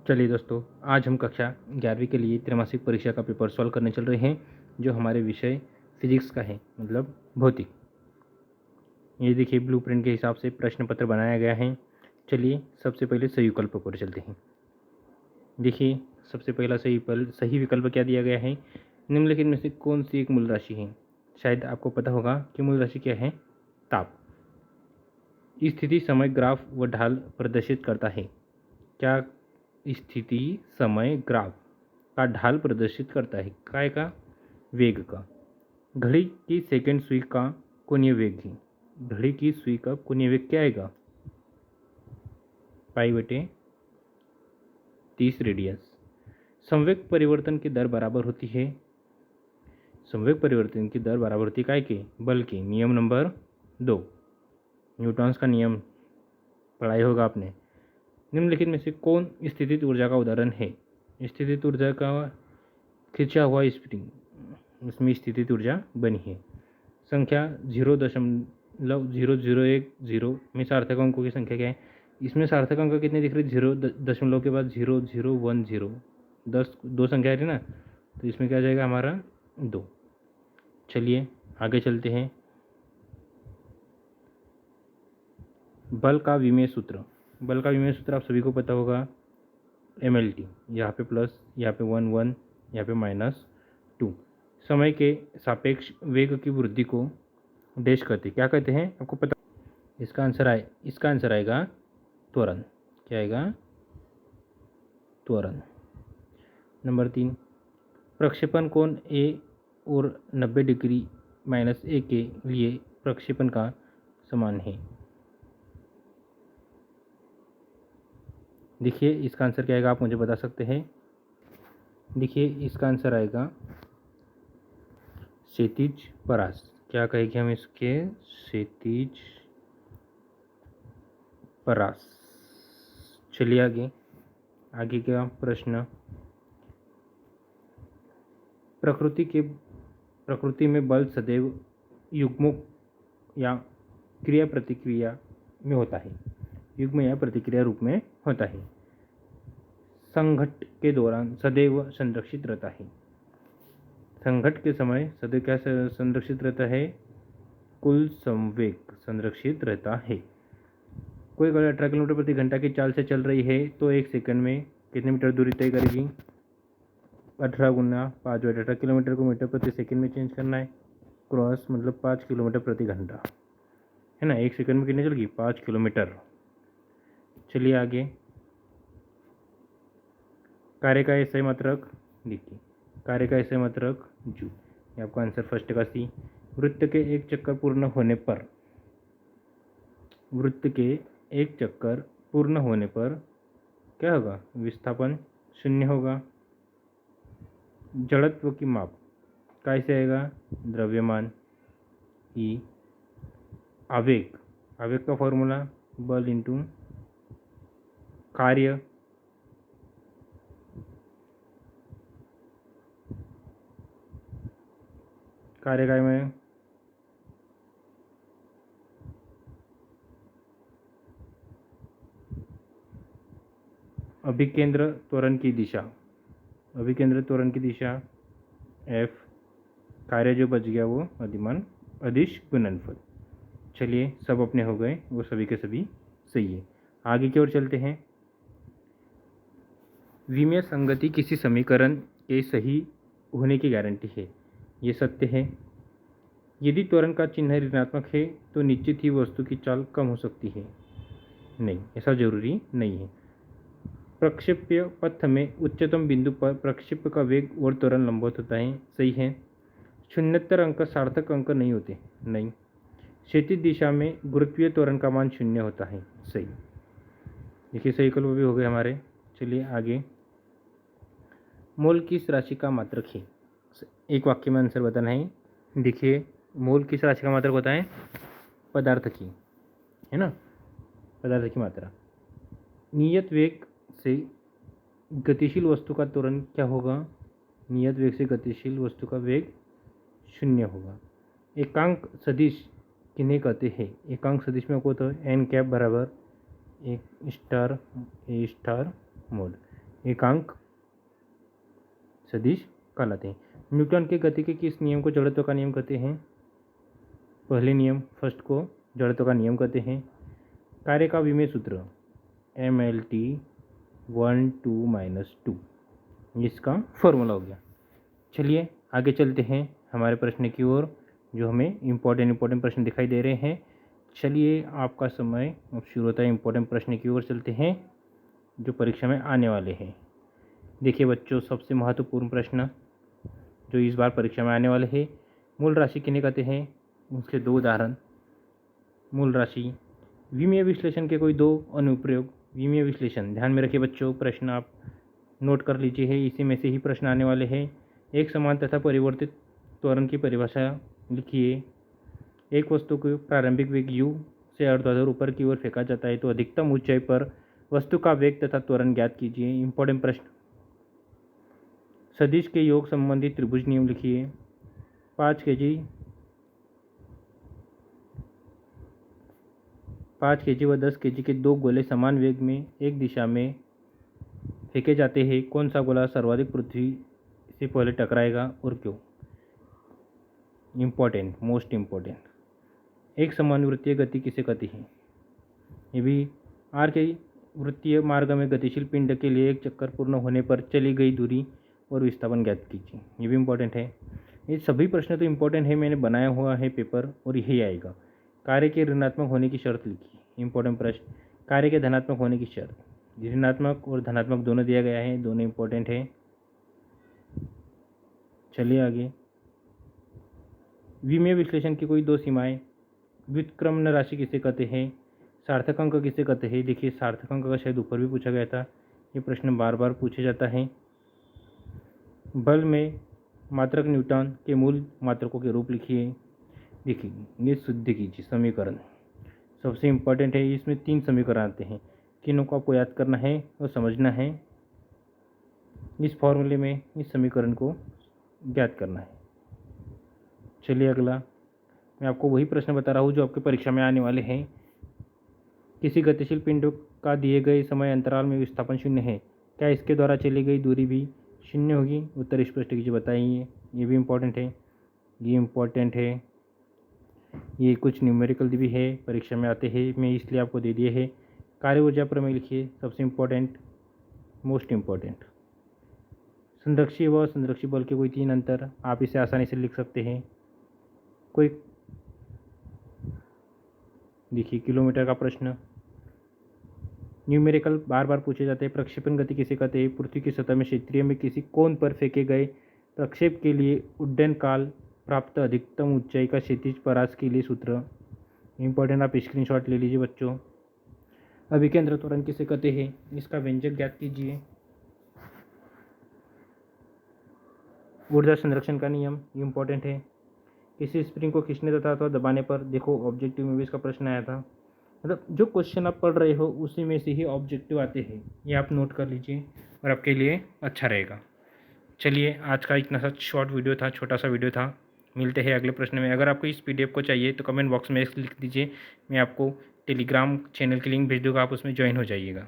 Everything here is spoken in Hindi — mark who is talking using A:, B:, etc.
A: चलिए दोस्तों, आज हम कक्षा 11वीं के लिए त्रैमासिक परीक्षा का पेपर सॉल्व करने चल रहे हैं, जो हमारे विषय फिजिक्स का है, मतलब भौतिक। ये देखिए ब्लूप्रिंट के हिसाब से प्रश्न पत्र बनाया गया है। चलिए सबसे पहले सही विकल्प पर चलते हैं। देखिए सबसे पहला सही विकल्प क्या दिया गया है, निम्नलिखित में से कौन सी एक मूल राशि है। शायद आपको पता होगा कि मूल राशि क्या है, ताप। स्थिति समय ग्राफ व ढाल प्रदर्शित करता है। क्या स्थिति समय ग्राफ का ढाल प्रदर्शित करता है, काय का, वेग का। घड़ी की सेकंड सुई का कोणीय वेग है। घड़ी की सुई का कोणीय वेग क्या आएगा, पाई/30 रेडियस। संवेग परिवर्तन की दर बराबर होती है। संवेग परिवर्तन की दर बराबर होती है काय के, बल के। नियम नंबर 2, न्यूटन्स का नियम पढ़ाई होगा आपने। निम्नलिखित में से कौन स्थितिज ऊर्जा का उदाहरण है। स्थितिज ऊर्जा का खिंचा हुआ स्प्रिंग, इसमें स्थितिज ऊर्जा बनी है। संख्या 0.0010 में सार्थक अंकों की संख्या क्या है। इसमें सार्थक अंक कितने दिख रहे, 0 दशमलव के बाद 0010, 2 संख्या है ना, तो इसमें क्या जाएगा हमारा 2। चलिए आगे चलते हैं। बल का विमेय सूत्र। बल का विमेय सूत्र आप सभी को पता होगा, MLT। यहाँ पे प्लस, यहाँ पे 1 1, यहाँ पे -2। समय के सापेक्ष वेग की वृद्धि को डैश करते, क्या कहते हैं आपको पता। इसका आंसर आएगा त्वरण। क्या आएगा, त्वरण। नंबर 3, प्रक्षेपण कोण A और 90 डिग्री -A के लिए प्रक्षेपण का समान है। देखिए इसका आंसर क्या आएगा, आप मुझे बता सकते हैं। देखिए इसका आंसर आएगा क्षैतिज परास। क्या कहेंगे हम इसके, क्षैतिज परास। चलिए आगे क्या प्रश्न। प्रकृति में बल सदैव युग्मों या क्रिया प्रतिक्रिया में होता है। युग्म या प्रतिक्रिया रूप में होता है। संघट्ट के दौरान सदैव संरक्षित रहता है। संघट्ट के समय सदैव क्या संरक्षित रहता है, कुल संवेग संरक्षित रहता है। कोई गाड़ी 18 किलोमीटर प्रति घंटा की चाल से चल रही है तो 1 सेकंड में कितने मीटर दूरी तय करेगी। 18 × 5/18 किलोमीटर को मीटर प्रति सेकंड में चेंज करना है। क्रॉस मतलब 5 किलोमीटर प्रति घंटा है ना। 1 सेकंड में कितने चलेगी, 5 किलोमीटर। चलिए आगे। कार्य का SI मात्रक। देखिए कार्य का SI मात्रक जूल। ये आपका आंसर फर्स्ट का C। वृत्त के एक चक्कर पूर्ण होने पर क्या होगा, विस्थापन 0 होगा। जड़त्व की माप कैसे आएगा, द्रव्यमान E। आवेग का फॉर्मूला बल इंटू कार्य। कार्य में अभिकेंद्र त्वरण की दिशा F। कार्य जो बच गया वो अदिश गुणनफल। चलिए सब अपने हो गए, वो सभी के सभी सही है। आगे की ओर चलते हैं। विमेय संगति किसी समीकरण के सही होने की गारंटी है, ये सत्य है। यदि त्वरण का चिन्ह ऋणात्मक है तो निश्चित ही वस्तु की चाल कम हो सकती है, नहीं, ऐसा जरूरी नहीं है। प्रक्षेप्य पथ में उच्चतम बिंदु पर प्रक्षेप का वेग और त्वरण लंबवत होता है, सही है। 0 अंक सार्थक अंक नहीं होते, नहीं। क्षैतिज दिशा में गुरुत्वीय त्वरण का मान 0 होता है, सही। देखिए सही विकल्प भी हो गए हमारे। चलिए आगे। मोल किस राशि का मात्रक है, एक वाक्य में आंसर बताना है। देखिए मोल किस राशि का मात्रक होता है, पदार्थ की, है ना, पदार्थ की मात्रा। नियत वेग से गतिशील वस्तु का त्वरण क्या होगा, नियत वेग से गतिशील वस्तु का वेग 0 होगा। एकांक सदिश किन्हें कहते हैं, एकांक सदिश में आपको तो n कैप बराबर 1 स्टार A स्टार मोड। एकांक सदिश कहलाते हैं। न्यूटन के गति के किस नियम को जड़त्व का नियम कहते हैं? पहले नियम फर्स्ट को जड़त्व का नियम कहते हैं। कार्य का विमेय सूत्र MLT 1 2 -2, इसका फॉर्मूला हो गया। चलिए आगे चलते हैं हमारे प्रश्न की ओर, जो हमें इम्पोर्टेंट प्रश्न दिखाई दे रहे हैं। चलिए आपका समय अब शुरू होता है इम्पोर्टेंट प्रश्न की ओर चलते हैं जो परीक्षा में आने वाले हैं। देखिए बच्चों, सबसे महत्वपूर्ण प्रश्न जो इस बार परीक्षा में आने वाले हैं, मूल राशि किन्हें कहते हैं? उसके दो उदाहरण। मूल राशि, विमीय विश्लेषण के कोई दो अनुप्रयोग। विमीय विश्लेषण, ध्यान में रखिए बच्चों, प्रश्न आप नोट कर लीजिए है, इसी में से ही प्रश्न आने वाले हैं। एक समान तथा परिवर्तित त्वरण की परिभाषा लिखिए। एक वस्तु को प्रारंभिक वेग u से अर्धोत्तर ऊपर की ओर फेंका जाता है तो अधिकतम ऊंचाई पर वस्तु का वेग तथा त्वरण ज्ञात कीजिए। इंपॉर्टेंट प्रश्न। सदिश के योग संबंधी त्रिभुज नियम लिखिए। 5 kg व 10 kg के दो गोले समान वेग में एक दिशा में फेंके जाते हैं, कौन सा गोला सर्वाधिक पृथ्वी से पहले टकराएगा और क्यों? Important, most important. एक समान वृत्तीय गति किसे कहती है? ये भी आर के वृत्तीय मार्ग में गतिशील पिंड के लिए एक चक्कर पूर्ण होने पर चली गई दूरी और विस्थापन ज्ञात कीजिए। ये भी इम्पोर्टेंट है। ये सभी प्रश्न तो इम्पोर्टेंट है, मैंने बनाया हुआ है पेपर और यही आएगा। कार्य के ऋणात्मक होने की शर्त लिखिए। इम्पोर्टेंट प्रश्न। कार्य के धनात्मक होने की शर्त, ऋणात्मक और धनात्मक दोनों दिया गया है, दोनों इम्पोर्टेंट है। चलिए आगे। विमीय विश्लेषण की कोई दो सीमाएं। व्युत्क्रमण राशि किसे कहते हैं? सार्थक अंक किसे कहते हैं? देखिए सार्थक अंक का शायद ऊपर भी पूछा गया था, ये प्रश्न बार बार पूछा जाता है। बल में मात्रक न्यूटन के मूल मात्रकों के रूप लिखिए। देखिए नित शुद्ध कीजिए समीकरण, सबसे इम्पोर्टेंट है। इसमें 3 समीकरण आते हैं, तीनों को आपको याद करना है और समझना है। इस फॉर्मूले में इस समीकरण को ज्ञात करना है। चलिए अगला, मैं आपको वही प्रश्न बता रहा हूँ जो आपके परीक्षा में आने वाले हैं। किसी गतिशील पिंड का दिए गए समय अंतराल में विस्थापन 0 है, क्या इसके द्वारा चली गई दूरी भी 0 होगी? उत्तर स्पष्ट कीजिए, बताइए। ये भी इम्पोर्टेंट है, ये इम्पोर्टेंट है। ये कुछ न्यूमेरिकल भी है, परीक्षा में आते हैं, मैं इसलिए आपको दे दिए है। कार्य ऊर्जा प्रमेय लिखिए, सबसे इम्पोर्टेंट, मोस्ट इम्पोर्टेंट। संरक्षी व संरक्षी बल के कोई 3 अंतर, आप इसे आसानी से लिख सकते हैं। कोई देखिए किलोमीटर का प्रश्न, न्यूमेरिकल बार बार पूछे जाते हैं। प्रक्षेपण गति किसे कहते हैं? पृथ्वी की सतह में क्षेत्रीय में किसी कोण पर फेंके गए प्रक्षेप के लिए उड्डयन काल प्राप्त अधिकतम ऊंचाई का क्षैतिज परास के लिए सूत्र। इम्पोर्टेंट, आप स्क्रीनशॉट ले लीजिए बच्चों। अभिकेंद्र त्वरण किसे कहते हैं? इसका व्यंजक ज्ञात कीजिए। ऊर्जा संरक्षण का नियम इम्पोर्टेंट है। किसी स्प्रिंग को खींचने तथा अथवा दबाने पर, देखो ऑब्जेक्टिव में भी इसका प्रश्न आया था, मतलब जो क्वेश्चन आप पढ़ रहे हो उसी में से ही ऑब्जेक्टिव आते हैं, ये आप नोट कर लीजिए और आपके लिए अच्छा रहेगा। चलिए आज का इतना सा शॉर्ट वीडियो था, छोटा सा वीडियो था। मिलते हैं अगले प्रश्न में। अगर आपको इस PDF को चाहिए तो कमेंट बॉक्स में लिख दीजिए, मैं आपको टेलीग्राम चैनल की लिंक भेज दूँगा, आप उसमें ज्वाइन हो जाइएगा।